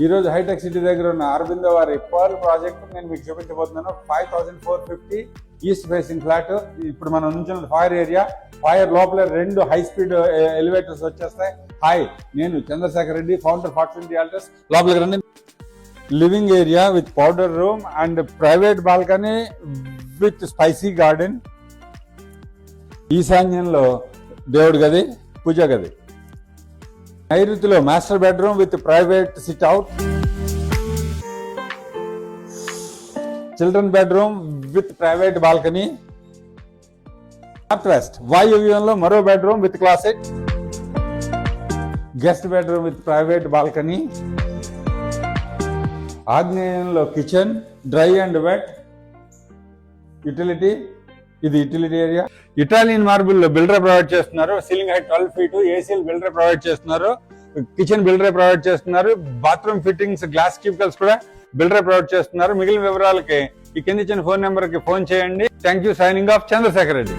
ఈ రోజు hitech city దగ్గర ఉన్న అరబిందో వారి పర్ల్ ప్రాజెక్ట్ నేను మీకు చూపించబోతున్నాను. 5450 ఈస్ట్ ఫేసింగ్ ఫ్లాట్. ఇప్పుడు మనం నుంచున్న ఫైర్ ఏరియా. ఫైర్ లోపల 2 హై స్పీడ్ ఎలివేటర్స్ వచ్చేస్తాయి. హాయ్, నేను Chandrasekhar Reddy, founder fortune realtors. లోపలికి రండి. Living area with powder room and private balcony with spicy garden. ఈశాన్యంలో దేవుడి గది, పూజ గది. నైరుతిలో master bedroom with private sit out, children bedroom with private balcony. North west వాయువ్యంలో మరో bedroom with closet, guest bedroom with private balcony. ఆగ్నేయంలో kitchen, dry and wet, utility. ఇది utility area. Italian marble builder provide చేస్తున్నారు. Ceiling height 12 feet, ఏసీలు builder provide చేస్తున్నారు. Kitchen builder provide చేస్తున్నారు. Bathroom fittings, glass cubicles కూడా builder provide చేస్తున్నారు. మిగిలిన వివరాలకి ఈ కింద ఇచ్చిన ఫోన్ నెంబర్ కి ఫోన్ చేయండి. Thank you. Signing off, Chandrashekar Reddy.